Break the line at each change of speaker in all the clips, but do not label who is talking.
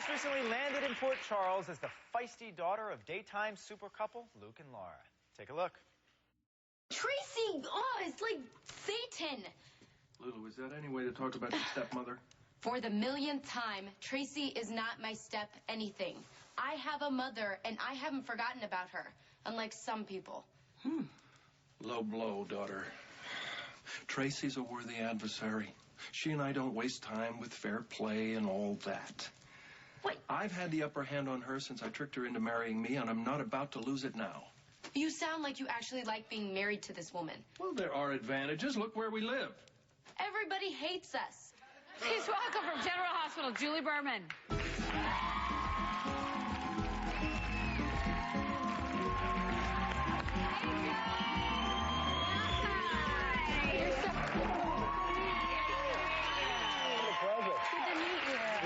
just recently landed in Port Charles as the feisty daughter of daytime super couple Luke and Laura. Take a look.
Tracy, oh, it's like Satan.
Lulu, is that any way to talk about your stepmother?
For the millionth time, Tracy is not my step anything. I have a mother, and I haven't forgotten about her, unlike some people.
Low blow, daughter. Tracy's a worthy adversary. She and I don't waste time with fair play and all that.
What?
I've had the upper hand on her since I tricked her into marrying me, and I'm not about to lose it now.
You sound like you actually like being married to this woman.
Well, there are advantages. Look where we live.
Everybody hates us.
Please welcome from General Hospital, Julie Berman.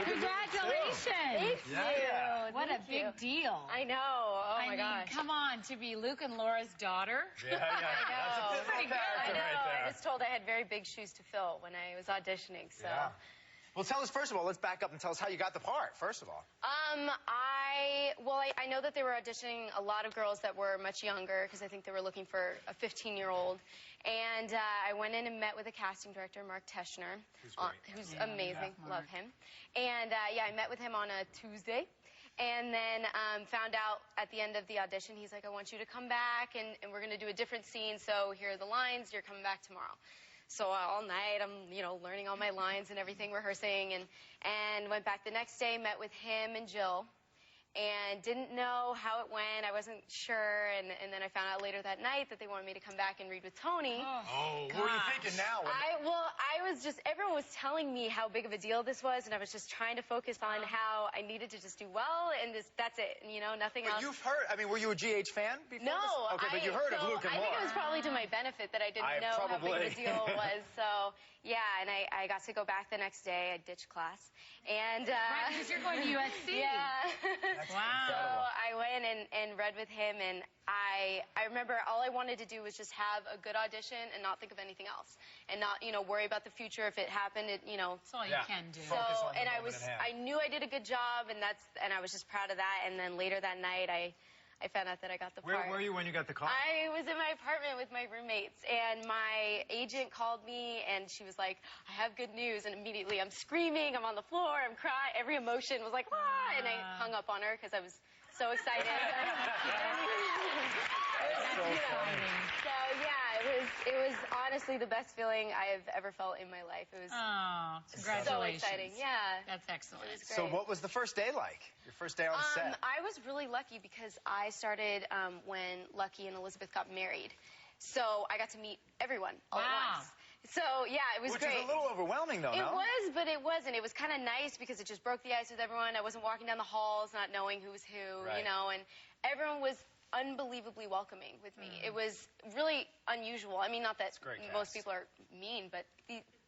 Congratulations.
Yeah.
What a big deal.
I know. Oh, my gosh.
Come on, to be Luke and Laura's daughter.
Yeah.
I know.
That's pretty good.
I know.
Right there.
I was told I had very big shoes to fill when I was auditioning, so.
Yeah. Well, tell us, first of all, let's back up and tell us how you got the part, first of all.
I know that they were auditioning a lot of girls that were much younger, because I think they were looking for a 15-year-old. And I went in and met with the casting director, Mark Teschner, who's amazing. Love him. And, I met with him on a Tuesday. And then found out at the end of the audition, he's like, I want you to come back, and we're going to do a different scene, so here are the lines, you're coming back tomorrow. So all night, I'm, learning all my lines and everything, rehearsing, and went back the next day, met with him and Jill, and didn't know how it went. I wasn't sure, and then I found out later that night that they wanted me to come back and read with Tony.
Oh, what were you thinking now?
Everyone was telling me how big of a deal this was, and I was just trying to focus on how I needed to just do well, and that's it, nothing else.
But you've heard, what, you were a GH fan before
No.
this? Okay, but you heard of Luke and Laura.
I think it was probably to my benefit that I didn't know how big of a deal it was, so, yeah, and I got to go back the next day. I ditched class, and...
Right, because you're going to USC.
Yeah.
Wow.
So I went and read with him, and I remember all I wanted to do was just have a good audition and not think of anything else, and not, worry about the future. If it happened,
That's all you can do.
So, and I knew I did a good job, and I was just proud of that. And then later that night, I found out that I got the part.
Where were you when you got the call?
I was in my apartment with my roommates, and my agent called me, and she was like, I have good news. And immediately I'm screaming, I'm on the floor, I'm crying. Every emotion was like, ah, and I hung up on her because I was so excited. It was honestly the best feeling I have ever felt in my life. It was
congratulations.
so exciting. Yeah.
That's excellent.
It was great.
So what was the first day like? Your first day on set?
I was really lucky because I started when Lucky and Elizabeth got married. So I got to meet everyone all at once. So, yeah, it was great.
Which was a little overwhelming, though,
It was, but it wasn't. It was kind of nice because it just broke the ice with everyone. I wasn't walking down the halls not knowing who was who, and everyone was unbelievably welcoming with me. It was really unusual. I mean, not that most people are mean, but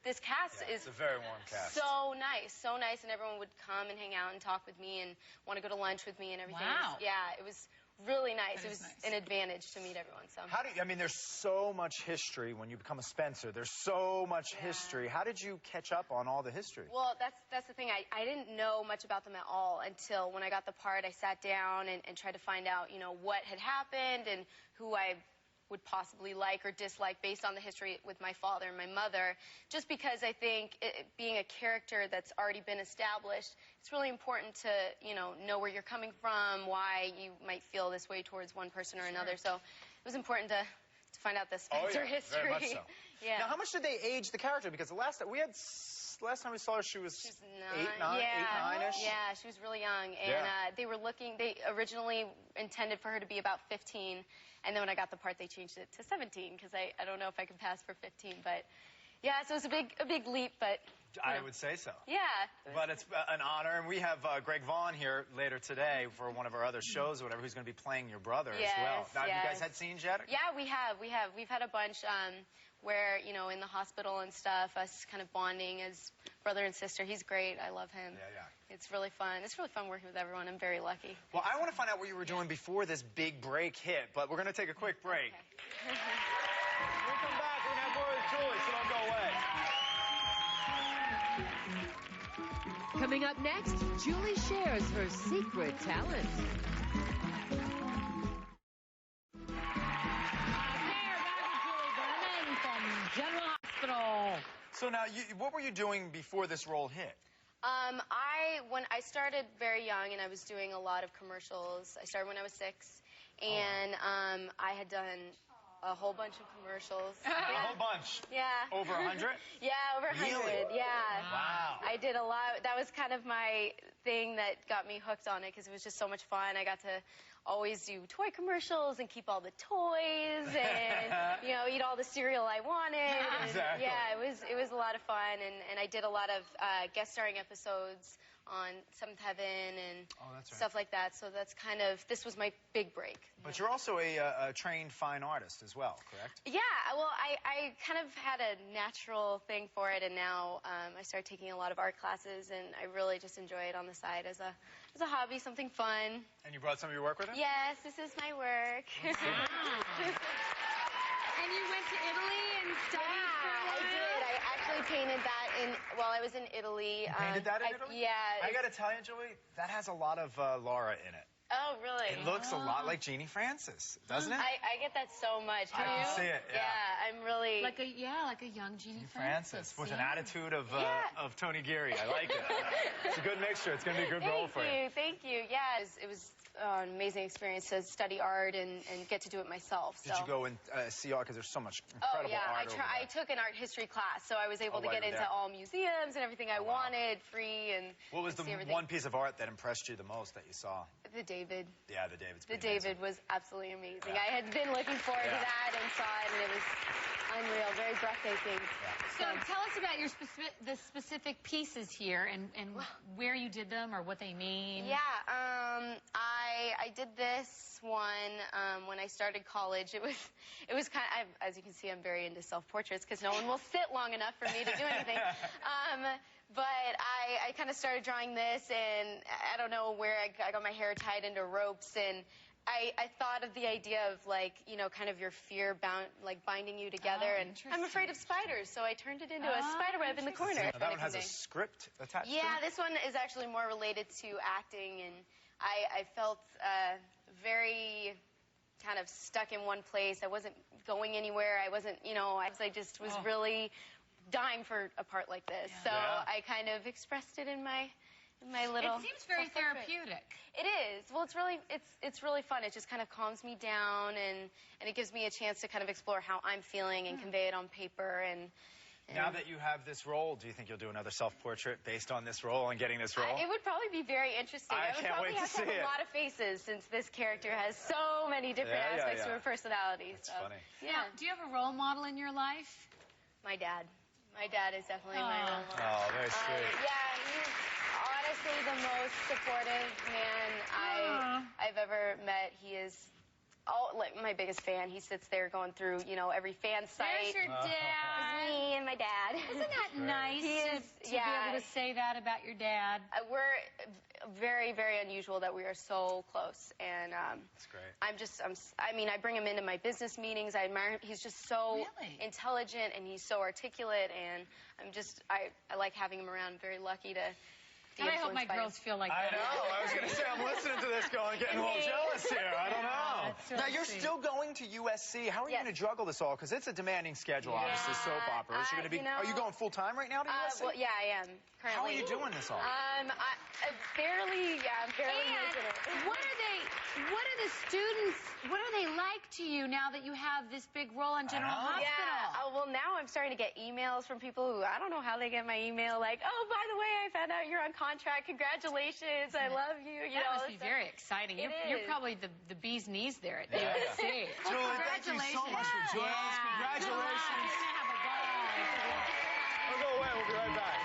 this cast is
it's a very warm cast.
So nice, and everyone would come and hang out and talk with me and want to go to lunch with me and everything.
Wow.
It was really nice. It was an advantage to meet everyone. So
how do you, there's so much history when you become a Spencer. There's so much history. How did you catch up on all the history?
Well, that's the thing. I didn't know much about them at all until when I got the part. I sat down and tried to find out, what had happened and who I would possibly like or dislike based on the history with my father and my mother, just because I think being a character that's already been established, it's really important to, know where you're coming from, why you might feel this way towards one person or another. So it was important to find out the Spencer history.
Very much so.
Yeah.
Now, how much did they age the character? Because last time we saw her, she was 8-9-ish.
Yeah, she was really young, and they originally intended for her to be about 15, and then when I got the part, they changed it to 17 because I don't know if I can pass for 15, but yeah, so it's a big leap, but
I would say so.
Yeah.
But it's an honor, and we have Greg Vaughn here later today for one of our other shows or whatever, who's going to be playing your brother as well. Now, have you guys had scenes yet?
Yeah, we have. We've had a bunch where, in the hospital and stuff, us kind of bonding as brother and sister. He's great. I love him.
Yeah.
It's really fun. It's really fun working with everyone. I'm very lucky.
Well, I want to find out what you were doing before this big break hit, but we're going to take a quick break.
Okay.
When we come back, we're going to have more with Julie, so don't go away.
Coming up next, Julie shares her secret talent.
Berman from General Hospital.
So now, what were you doing before this role hit?
When I started very young, and I was doing a lot of commercials. I started when I was 6, and I had done a whole bunch of commercials.
A whole bunch?
Yeah.
Over 100?
Yeah, over 100.
Really?
Yeah.
Wow.
I did a lot. That was kind of my thing that got me hooked on it because it was just so much fun. I got to always do toy commercials and keep all the toys and eat all the cereal I wanted.
Exactly.
Yeah, it was a lot of fun, and I did a lot of guest starring episodes on Seventh Heaven and stuff like that. So that's kind of, this was my big break.
But you're also a trained fine artist as well, correct?
Yeah, well, I kind of had a natural thing for it, and now I started taking a lot of art classes, and I really just enjoy it on the side as a hobby, something fun.
And you brought some of your work with you?
Yes, this is my work.
And you went to Italy and studied for a while?
I did. I actually painted that while I was in Italy.
You painted that in Italy?
Yeah.
I got to tell you, Julie, that has a lot of Laura in it.
Oh, really?
It looks a lot like Jeannie Francis, doesn't it?
I get that so much.
I can see it, yeah.
Yeah, I'm really...
Like a young Jeannie Francis.
With an attitude of Tony Geary. I like it. It's a good mixture. It's going to be a good role for you.
Thank you. Yeah, it was an amazing experience to study art and get to do it myself.
Did you go and see art? Because there's so much incredible art.
I took an art history class, so I was able to get into all museums and everything I wanted, free, and
what was the one piece of art that impressed you the most that you saw?
The David.
Yeah, the David's
The David was absolutely amazing.
Yeah.
I had been looking forward to that and saw it, and it was unreal, very breathtaking.
Yeah.
So tell us about the specific pieces here and where you did them or what they mean.
Yeah, I did this one when I started college. It was kind of, as you can see, I'm very into self-portraits because no one will sit long enough for me to do anything. But I kind of started drawing this, and I don't know where I got my hair tied into ropes, and I thought of the idea of, like, kind of your fear binding you together, and I'm afraid of spiders, so I turned it into a spider web in the corner.
Now, that one has a script attached to it?
Yeah, this one is actually more related to acting, and I felt very kind of stuck in one place. I wasn't going anywhere. I wasn't, I just was really dying for a part like this. So I kind of expressed it in my little...
It seems very therapeutic.
It is. Well, it's really fun. It just kind of calms me down, and it gives me a chance to kind of explore how I'm feeling and convey it on paper. And
now that you have this role, do you think you'll do another self-portrait based on this role and getting this role?
It would probably be very interesting.
I
would
can't
probably
wait to
have
see
a lot of faces, since this character has so many different aspects to her personality.
That's funny.
Yeah.
Do you have a role model in your life?
My dad. My dad is definitely my role model.
Oh, very sweet.
Yeah, he's honestly the most supportive man I've ever met. He is my biggest fan. He sits there going through, every fan site.
There's your dad.
It's me and my dad.
Isn't that nice to be able to say that about your dad?
We're very, very unusual that we are so close. And
that's great.
I bring him into my business meetings. I admire him. He's just so intelligent, and he's so articulate, and I like having him around. I'm very lucky to be
I hope my girls feel like that.
I know. I was going to say, I'm listening to this going, getting a little jealous here. I don't know. Now, you're still going to USC. How are you going to juggle this all? Because it's a demanding schedule, obviously, soap operas. You're going to be. Are you going full-time right now to USC?
Well, yeah, I am. Currently.
How are you doing this all?
I'm barely making it.
What are they like to you now that you have this big role in General Hospital?
Yeah. Well, now I'm starting to get emails from people who, I don't know how they get my email, like, oh, by the way, I found out you're on contract. Congratulations. I love you.
That must be very exciting. You're probably the bee's knees there at USC.
Julie, thank you so much for joining us. Congratulations. We'll go away. We'll be right back.